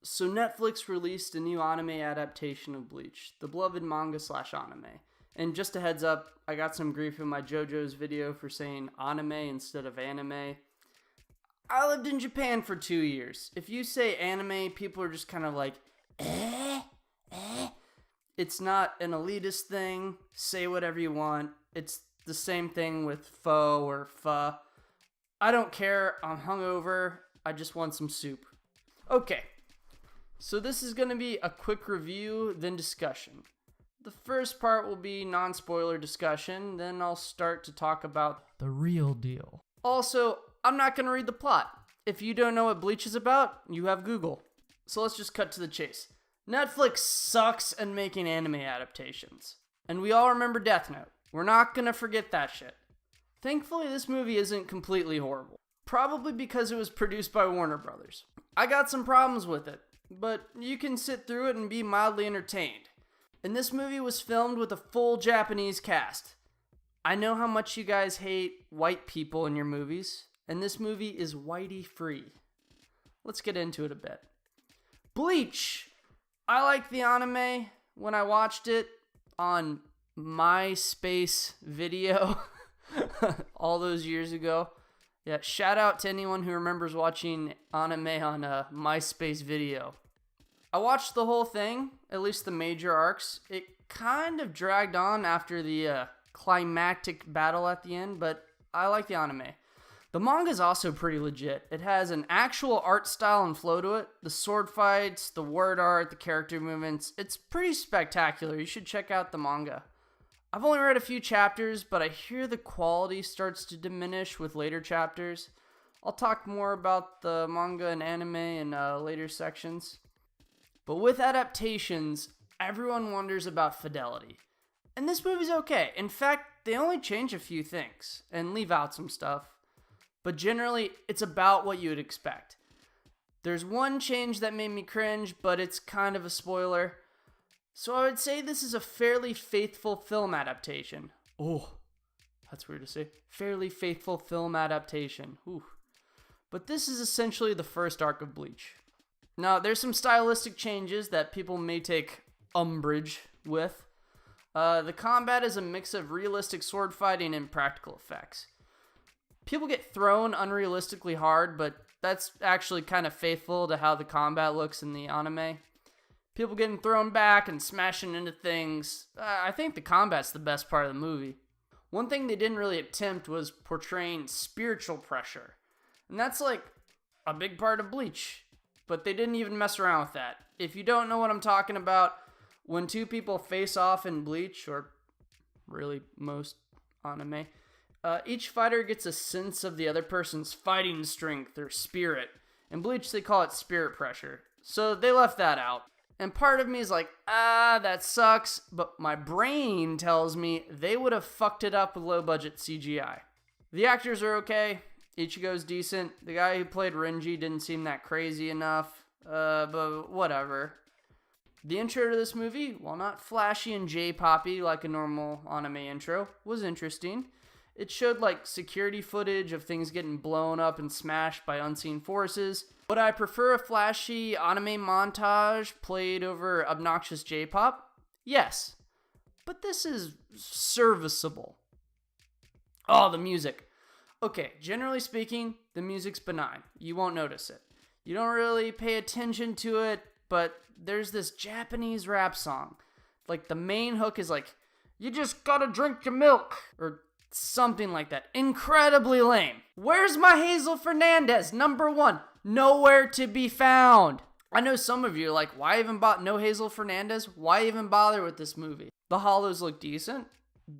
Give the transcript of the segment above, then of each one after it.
So Netflix released a new anime adaptation of Bleach, the beloved manga/anime. And just a heads up, I got some grief in my JoJo's video for saying anime instead of anime. I lived in Japan for 2 years. If you say anime, people are just kind of like, eh? It's not an elitist thing. Say whatever you want. It's the same thing with pho or pho. I don't care. I'm hungover. I just want some soup. Okay. So this is going to be a quick review, then discussion. The first part will be non-spoiler discussion, then I'll start to talk about the real deal. Also, I'm not going to read the plot. If you don't know what Bleach is about, you have Google. So let's just cut to the chase. Netflix sucks at making anime adaptations. And we all remember Death Note. We're not going to forget that shit. Thankfully, this movie isn't completely horrible. Probably because it was produced by Warner Brothers. I got some problems with it, but you can sit through it and be mildly entertained. And this movie was filmed with a full Japanese cast. I know how much you guys hate white people in your movies, and this movie is whitey free. Let's get into it a bit. Bleach! I like the anime. When I watched it on MySpace video all those years ago. Yeah, shout out to anyone who remembers watching anime on MySpace video. I watched the whole thing, at least the major arcs. It kind of dragged on after the climactic battle at the end, but I like the anime. The manga is also pretty legit. It has an actual art style and flow to it. The sword fights, the word art, the character movements. It's pretty spectacular. You should check out the manga. I've only read a few chapters, but I hear the quality starts to diminish with later chapters. I'll talk more about the manga and anime in later sections. But with adaptations, everyone wonders about fidelity. And this movie's okay. In fact, they only change a few things and leave out some stuff. But generally, it's about what you would expect. There's one change that made me cringe, but it's kind of a spoiler. So I would say this is a fairly faithful film adaptation. Oh, that's weird to say. Fairly faithful film adaptation. Ooh. But this is essentially the first arc of Bleach. Now, there's some stylistic changes that people may take umbrage with. The combat is a mix of realistic sword fighting and practical effects. People get thrown unrealistically hard, but that's actually kind of faithful to how the combat looks in the anime. People getting thrown back and smashing into things. I think the combat's the best part of the movie. One thing they didn't really attempt was portraying spiritual pressure. And that's like a big part of Bleach. But they didn't even mess around with that. If you don't know what I'm talking about, when two people face off in Bleach, or really most anime, each fighter gets a sense of the other person's fighting strength or spirit. In Bleach, they call it spirit pressure. So they left that out. And part of me is like, that sucks. But my brain tells me they would have fucked it up with low-budget CGI. The actors are okay. Ichigo's decent. The guy who played Renji didn't seem that crazy enough. But whatever. The intro to this movie, while not flashy and J-poppy like a normal anime intro, was interesting. It showed like security footage of things getting blown up and smashed by unseen forces. Would I prefer a flashy anime montage played over obnoxious J-pop? Yes. But this is serviceable. Oh, the music. Okay, generally speaking, the music's benign. You won't notice it. You don't really pay attention to it, but there's this Japanese rap song. Like the main hook is like, you just gotta drink your milk, or something like that. Incredibly lame. Where's my Hazel Fernandez? Number 1. Nowhere to be found. I know some of you are like, why even no Hazel Fernandez? Why even bother with this movie? The hollows look decent.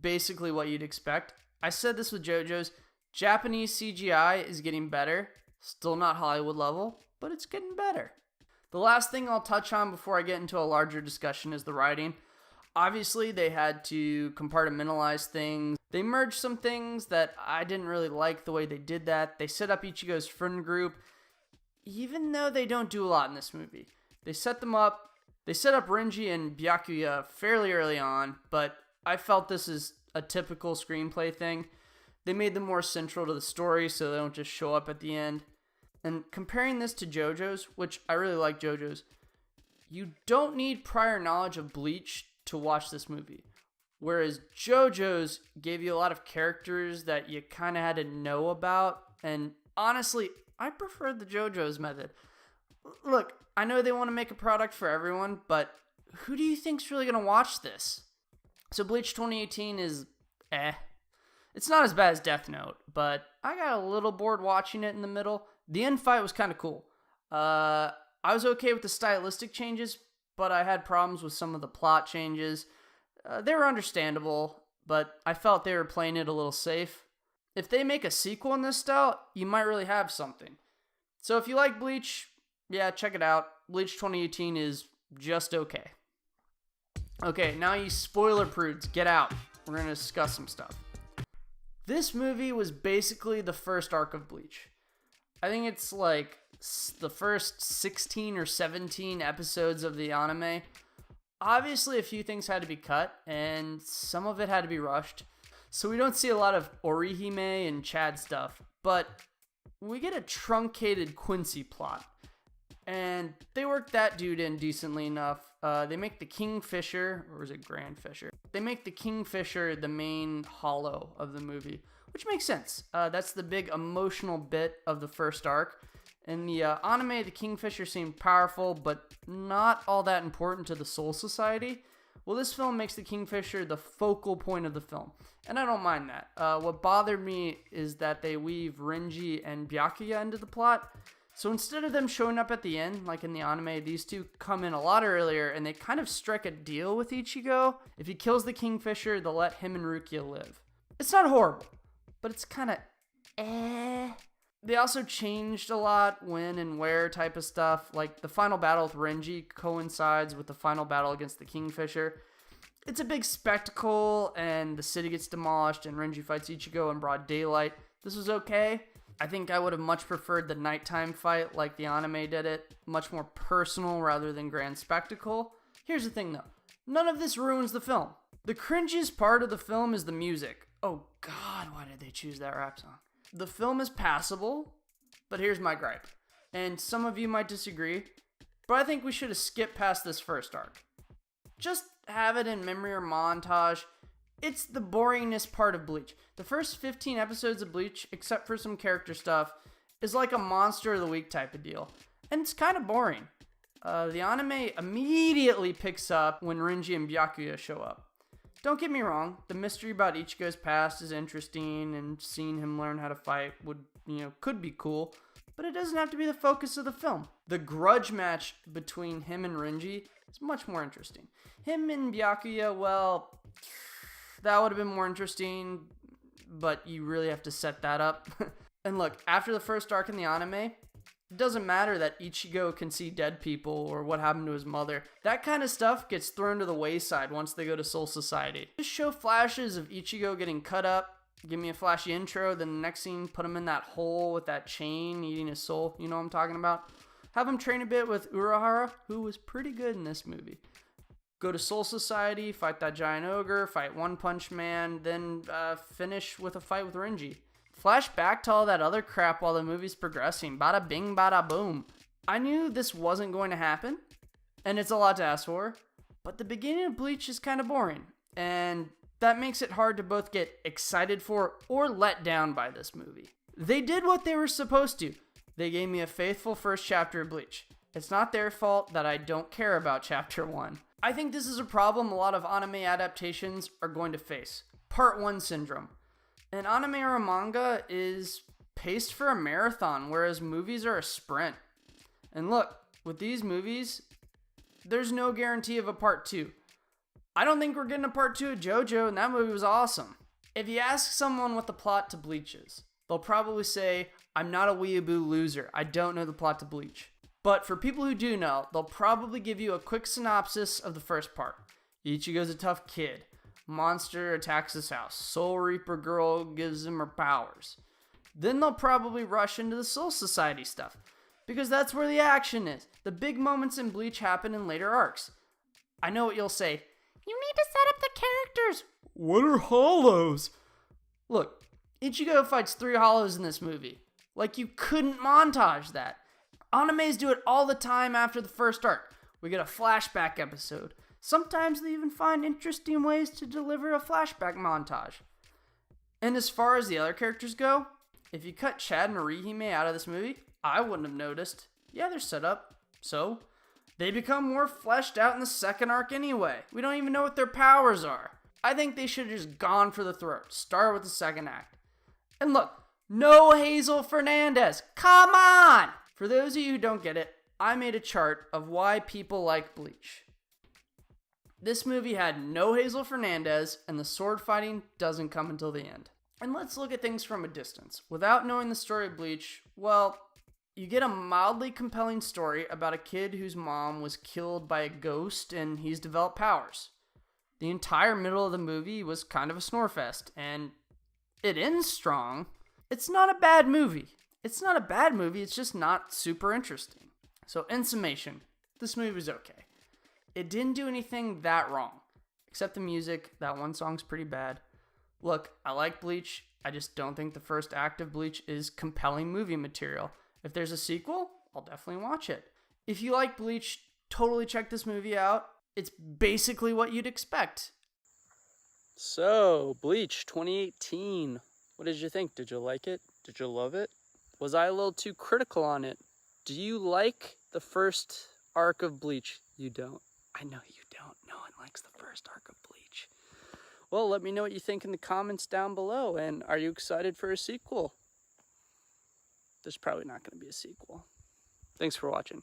Basically what you'd expect. I said this with JoJo's. Japanese CGI is getting better. Still not Hollywood level, but it's getting better. The last thing I'll touch on before I get into a larger discussion is the writing. Obviously, they had to compartmentalize things. They merged some things that I didn't really like the way they did that. They set up Ichigo's friend group, even though they don't do a lot in this movie. They set them up. They set up Renji and Byakuya fairly early on, but I felt this is a typical screenplay thing. They made them more central to the story so they don't just show up at the end. And comparing this to JoJo's, which I really like JoJo's, you don't need prior knowledge of Bleach to watch this movie. Whereas JoJo's gave you a lot of characters that you kind of had to know about. And honestly, I prefer the JoJo's method. Look, I know they want to make a product for everyone, but who do you think's really going to watch this? So Bleach 2018 is It's not as bad as Death Note, but I got a little bored watching it in the middle. The end fight was kind of cool. I was okay with the stylistic changes, but I had problems with some of the plot changes. They were understandable, but I felt they were playing it a little safe. If they make a sequel in this style, you might really have something. So if you like Bleach, yeah, check it out. Bleach 2018 is just okay. Okay, now you spoiler prudes, get out. We're going to discuss some stuff. This movie was basically the first arc of Bleach. I think it's like the first 16 or 17 episodes of the anime. Obviously, a few things had to be cut, and some of it had to be rushed. So we don't see a lot of Orihime and Chad stuff, but we get a truncated Quincy plot. And they work that dude in decently enough. They make the Kingfisher, or is it Grand Fisher? They make the Kingfisher the main hollow of the movie, which makes sense. That's the big emotional bit of the first arc. In the anime, the Kingfisher seemed powerful, but not all that important to the Soul Society. Well, this film makes the Kingfisher the focal point of the film, and I don't mind that. What bothered me is that they weave Renji and Byakuya into the plot. So instead of them showing up at the end, like in the anime, these two come in a lot earlier, and they kind of strike a deal with Ichigo. If he kills the Kingfisher, they'll let him and Rukia live. It's not horrible, but it's kind of They also changed a lot when and where type of stuff. Like the final battle with Renji coincides with the final battle against the Kingfisher. It's a big spectacle, and the city gets demolished, and Renji fights Ichigo in broad daylight. This was okay. I think I would have much preferred the nighttime fight like the anime did it. Much more personal rather than grand spectacle. Here's the thing though. None of this ruins the film. The cringiest part of the film is the music. Oh god, why did they choose that rap song? The film is passable, but here's my gripe. And some of you might disagree, but I think we should have skipped past this first arc. Just have it in memory or montage. It's the boringness part of Bleach. The first 15 episodes of Bleach, except for some character stuff, is like a Monster of the Week type of deal. And it's kind of boring. The anime immediately picks up when Renji and Byakuya show up. Don't get me wrong, the mystery about Ichigo's past is interesting, and seeing him learn how to fight could be cool, but it doesn't have to be the focus of the film. The grudge match between him and Renji is much more interesting. Him and Byakuya, well, that would have been more interesting, but you really have to set that up. And look, after the first arc in the anime, it doesn't matter that Ichigo can see dead people or what happened to his mother. That kind of stuff gets thrown to the wayside once they go to Soul Society. Just show flashes of Ichigo getting cut up, give me a flashy intro, then the next scene, put him in that hole with that chain eating his soul. You know what I'm talking about? Have him train a bit with Urahara, who was pretty good in this movie. Go to Soul Society, fight that giant ogre, fight One Punch Man, then finish with a fight with Renji. Flash back to all that other crap while the movie's progressing. Bada bing, bada boom. I knew this wasn't going to happen, and it's a lot to ask for, but the beginning of Bleach is kind of boring, and that makes it hard to both get excited for or let down by this movie. They did what they were supposed to. They gave me a faithful first chapter of Bleach. It's not their fault that I don't care about chapter 1. I think this is a problem a lot of anime adaptations are going to face. Part 1 syndrome. An anime or a manga is paced for a marathon, whereas movies are a sprint. And look, with these movies, there's no guarantee of a part 2. I don't think we're getting a part 2 of JoJo, and that movie was awesome. If you ask someone what the plot to Bleach is, they'll probably say, I'm not a weeaboo loser. I don't know the plot to Bleach. But for people who do know, they'll probably give you a quick synopsis of the first part. Ichigo's a tough kid. Monster attacks his house. Soul Reaper girl gives him her powers. Then they'll probably rush into the Soul Society stuff, because that's where the action is. The big moments in Bleach happen in later arcs. I know what you'll say. You need to set up the characters. What are hollows? Look, Ichigo fights 3 hollows in this movie. Like, you couldn't montage that. Animes do it all the time after the first arc. We get a flashback episode. Sometimes they even find interesting ways to deliver a flashback montage. And as far as the other characters go, if you cut Chad and Orihime out of this movie, I wouldn't have noticed. Yeah, they're set up, so they become more fleshed out in the second arc anyway. We don't even know what their powers are. I think they should have just gone for the throat. Start with the second act. And look, no Hazel Fernandez. Come on! For those of you who don't get it, I made a chart of why people like Bleach. This movie had no Hazel Fernandez, and the sword fighting doesn't come until the end. And let's look at things from a distance. Without knowing the story of Bleach, well, you get a mildly compelling story about a kid whose mom was killed by a ghost and he's developed powers. The entire middle of the movie was kind of a snore fest, and it ends strong. It's not a bad movie. It's just not super interesting. So in summation, this movie was okay. It didn't do anything that wrong, except the music. That one song's pretty bad. Look, I like Bleach. I just don't think the first act of Bleach is compelling movie material. If there's a sequel, I'll definitely watch it. If you like Bleach, totally check this movie out. It's basically what you'd expect. So, Bleach 2018. What did you think? Did you like it? Did you love it? Was I a little too critical on it? Do you like the first arc of Bleach? You don't. I know you don't. No one likes the first arc of Bleach. Well, let me know what you think in the comments down below. And are you excited for a sequel? There's probably not going to be a sequel. Thanks for watching.